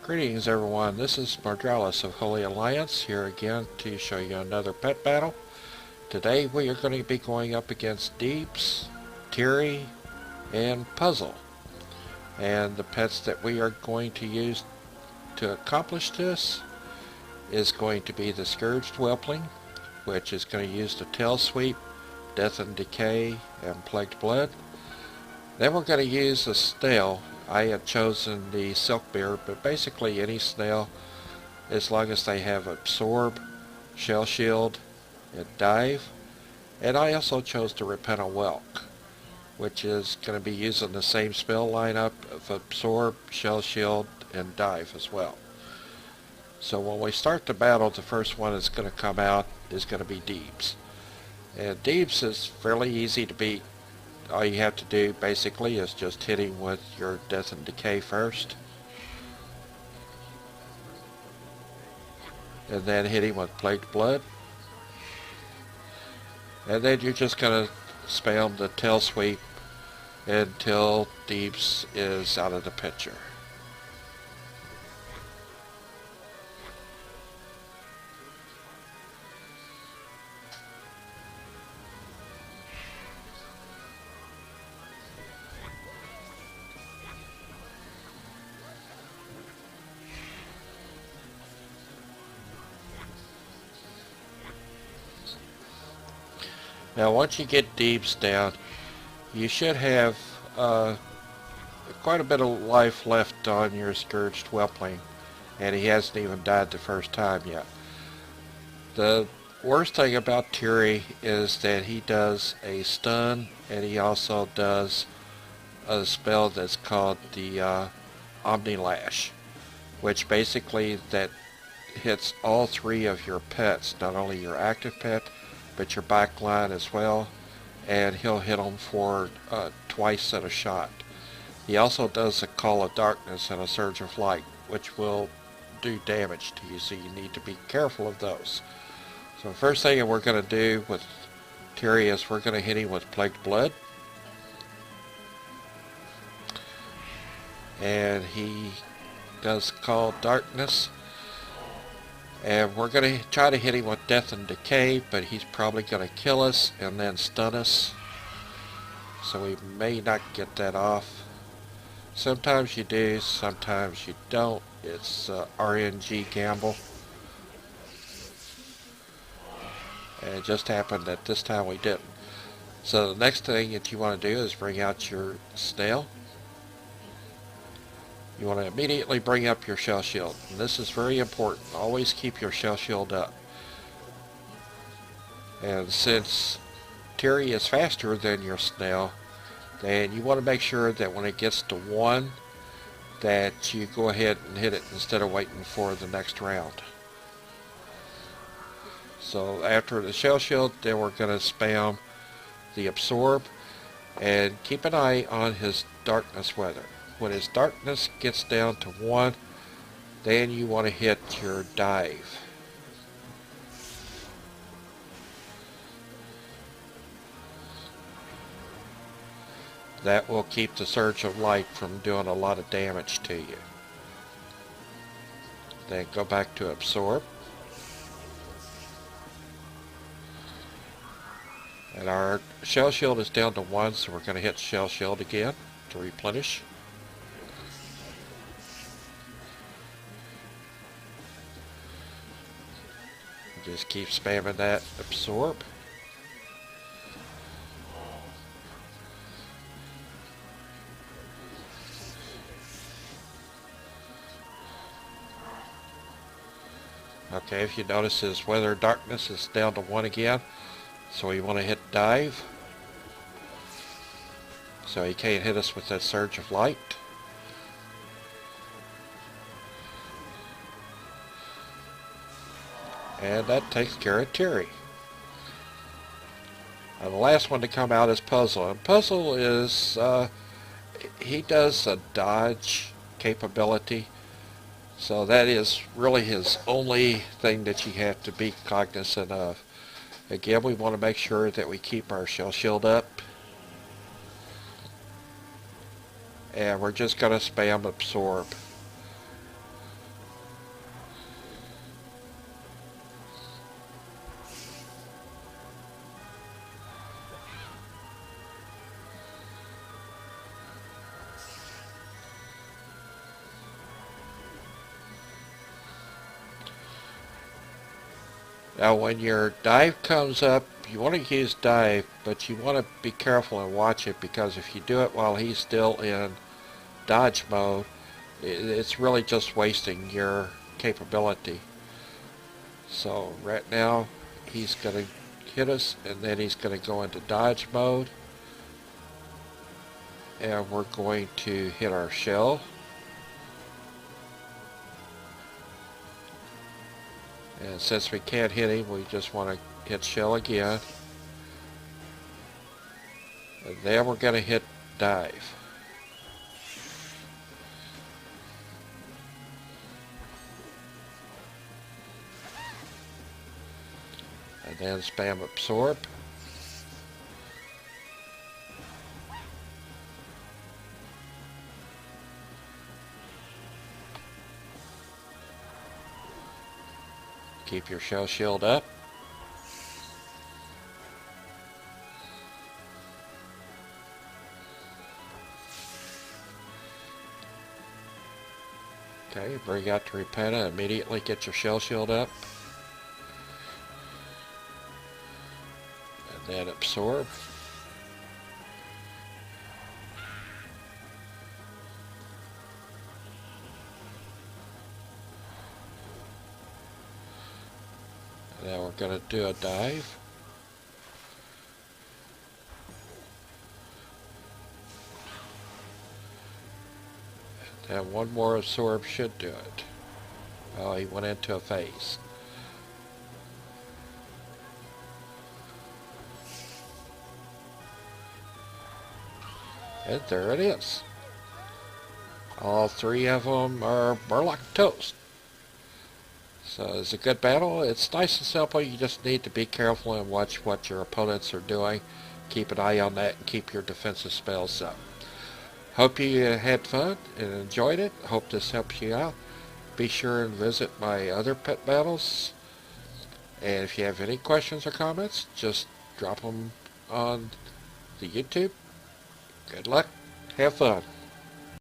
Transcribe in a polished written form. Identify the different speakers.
Speaker 1: Greetings everyone, this is Mardralis of Holy Alliance here again to show you another pet battle. Today we are going to be going up against Deebs, Tyri, and Puzzle. And the pets that we are going to use to accomplish this is going to be the Scourged Whelpling, which is going to use the Tail Sweep, Death and Decay, and Plagued Blood. Then we're going to use a snail. I have chosen the Silk Bear, but basically any snail, as long as they have Absorb, Shell Shield, and Dive. And I also chose the Repentant Whelk, which is going to be using the same spell lineup of Absorb, Shell Shield, and Dive as well. So when we start the battle, the first one that's going to come out is going to be Deebs. And Deebs is fairly easy to beat. All you have to do basically is just hit him with your Death and Decay first, and then hit him with Plagued Blood, and then you're just going to spam the Tail Sweep until Deebs is out of the picture. Now once you get Deebs down, you should have quite a bit of life left on your Scourged Whelpling, and he hasn't even died the first time yet. The worst thing about Tyri is that he does a stun, and he also does a spell that's called the Omni Lash, which basically that hits all three of your pets, not only your active pet, but your backline as well, and he'll hit them for twice at a shot. He also does a Call of Darkness and a Surge of Light, which will do damage to you, so you need to be careful of those. So the first thing that we're going to do with Tyri is we're going to hit him with Plagued Blood. And he does Call Darkness. And we're going to try to hit him with Death and Decay, but he's probably going to kill us and then stun us. So we may not get that off. Sometimes you do, sometimes you don't. It's RNG gamble. And it just happened that this time we didn't. So the next thing that you want to do is bring out your snail. You want to immediately bring up your Shell Shield. And this is very important. Always keep your Shell Shield up. And since Tyri is faster than your snail, then you want to make sure that when it gets to 1, that you go ahead and hit it instead of waiting for the next round. So after the Shell Shield, then we're going to spam the Absorb, and keep an eye on his Darkness Weather. When his Darkness gets down to 1, then you want to hit your Dive. That will keep the Surge of Light from doing a lot of damage to you. Then go back to Absorb. And our Shell Shield is down to 1, so we're going to hit Shell Shield again to replenish. Just keep spamming that Absorb. Okay, if you notice his Weather Darkness is down to 1 again, so we want to hit Dive. So he can't hit us with that Surge of Light. And that takes care of Tyri. The last one to come out is Puzzle. And Puzzle is, he does a dodge capability. So that is really his only thing that you have to be cognizant of. Again, we want to make sure that we keep our Shell Shield up. And we're just going to spam Absorb. Now when your dive comes up, you want to use dive, but you want to be careful and watch it, because if you do it while he's still in dodge mode, it's really just wasting your capability. So right now he's going to hit us, and then he's going to go into dodge mode, and we're going to hit our shell. And since we can't hit him, we just want to hit shell again. And then we're going to hit dive. And then spam absorb. Keep your shell shield up. Okay, bring out the Repenta, immediately get your shell shield up. And then absorb. And now we're going to do a dive. And one more absorb should do it. Oh, he went into a phase. And there it is. All three of them are Murloc toast. So it's a good battle. It's nice and simple. You just need to be careful and watch what your opponents are doing. Keep an eye on that and keep your defensive spells up. Hope you had fun and enjoyed it. Hope this helps you out. Be sure and visit my other pet battles. And if you have any questions or comments, just drop them on the YouTube. Good luck. Have fun.